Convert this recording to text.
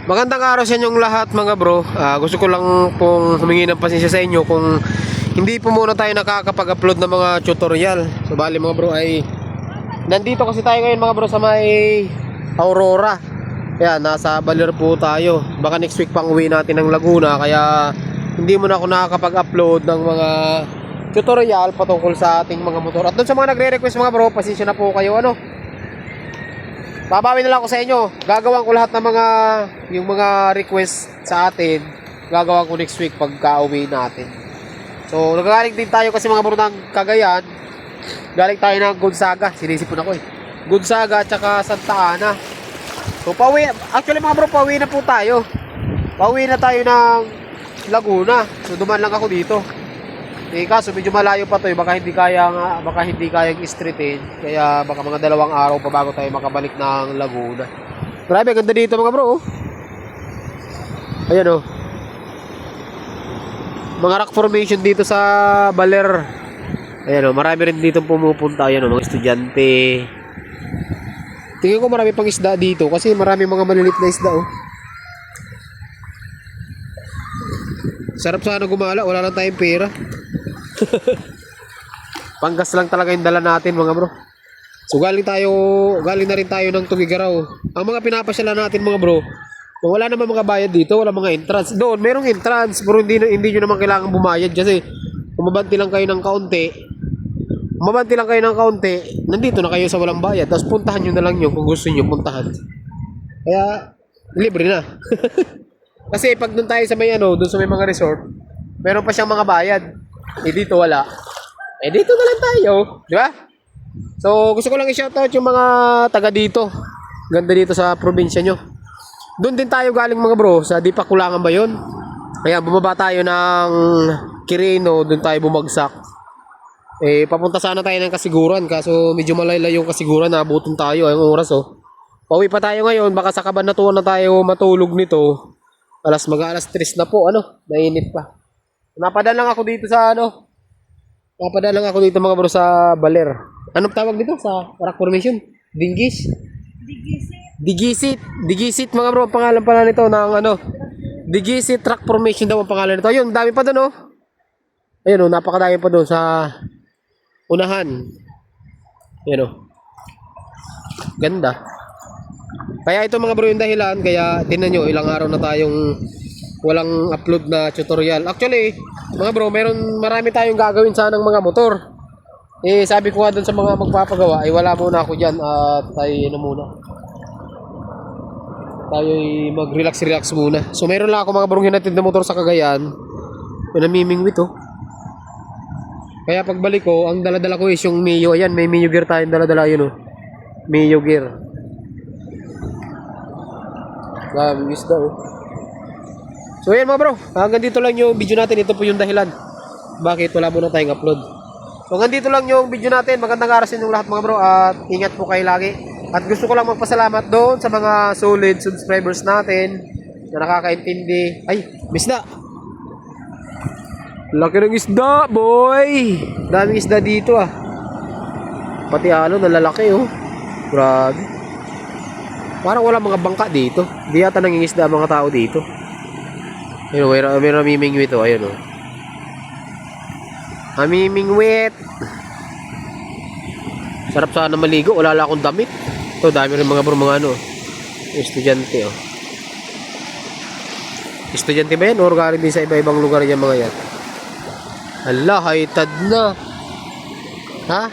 Magandang araw sa inyong lahat mga bro. Gusto ko lang pong humingi ng pasensya sa inyo kung hindi po muna tayo nakakapag-upload ng mga tutorial. So bali mga bro ay nandito kasi tayo ngayon mga bro sa may Aurora. Kaya nasa Baler po tayo. Baka next week pang uwi natin ng Laguna. Kaya hindi muna ako nakakapag-upload ng mga tutorial patungkol sa ating mga motor. At doon sa mga nagre-request mga bro, pasensya na po kayo babawi na lang ako sa inyo. Gagawin ko lahat ng yung mga request sa atin. Gagawin ko next week pagka-uwi natin. So, nagagaling din tayo kasi mga bro ng Cagayan. Galing tayo ng Gonzaga. Sinisipon ako Gonzaga at saka Santa Ana. So, actually mga bro, pauwi na po tayo. Pauwi na tayo ng Laguna. So, duman lang ako dito. Kaso medyo malayo pa to baka hindi kayang streetin. Kaya baka mga 2 araw pa bago tayo makabalik ng Laguna. Grabe, ganda dito mga bro. Ayan mga rock formation dito sa Baler. Ayan marami rin dito pumupunta. Ayan mga estudyante. Tingin ko marami pang isda dito kasi marami mga maliliit na isda Sarap sana gumala, wala lang tayong pera. Panggas lang talaga yung dala natin mga bro. So galing na rin tayo ng Tugigaraw. Ang mga pinapasyalan natin mga bro, wala naman mga bayad dito, wala mga entrance. Doon merong entrance, pero hindi nyo naman kailangan bumayad kasi umabanti lang kayo ng kaunti, nandito na kayo sa walang bayad. Tapos puntahan nyo na lang yun kung gusto nyo puntahan. Kaya libre na. Kasi pag doon tayo sa may doon sa may mga resort, meron pa siyang mga bayad. Dito wala. Dito na lang tayo, di ba? So, gusto ko lang i-shoutout yung mga taga dito. Ganda dito sa probinsya nyo. Doon din tayo galing mga bro, sa Dipakulangan ba yun? Kaya bumaba tayo ng Quirino, doon tayo bumagsak. Papunta sana tayo ng Kasiguran, kaso medyo malayo yung Kasiguran, naabutin tayo, ang oras Pauwi pa tayo ngayon, baka sa Cabanatuan na tayo matulog nito. Alas 3 na po, mainit pa. Napadaan lang ako dito mga bro sa Baler. Anong tawag dito sa rock formation? Digisit mga bro, ang pangalan pala nito ng Digisit rock formation daw ang pangalan nito. Ayun, dami pa doon Ayun napakadami pa doon sa unahan. Ayun Ganda. Kaya ito mga bro yung dahilan, kaya tingnan nyo ilang araw na tayong walang upload na tutorial. Actually, mga bro, marami tayong gagawin sanang mga motor. Sabi ko nga dun sa mga magpapagawa, wala muna ako dyan at tayo mag-relax muna. So meron lang ako mga bro hinatid na motor sa Cagayan. Namimingwit Kaya pagbalik ko, ang daladala ko is yung Mio. Ayan, may Mio gear tayong daladala Mio gear. Daming isda So ayan mga bro, hanggang dito lang yung video natin. Ito po yung dahilan bakit wala muna tayong upload. So hanggang dito lang yung video natin. Magandang araw sa inyong lahat mga bro, at ingat po kayo lagi. At gusto ko lang magpasalamat doon sa mga solid subscribers natin na nakakaintindi. Ay, isda. Laki ng isda boy. Daming isda dito pati nalalaki grabe. Parang wala mga bangka dito. Di yata nangingisda ang mga tao dito. Ayun, may namimingwit ayun namimingwit. Sarap sana maligo, wala lang akong damit. Dami rin mga bro, mga estudyante Estudyante ba yan? Or galing din sa iba-ibang lugar yan mga yan? Hala, haitad na. Ha?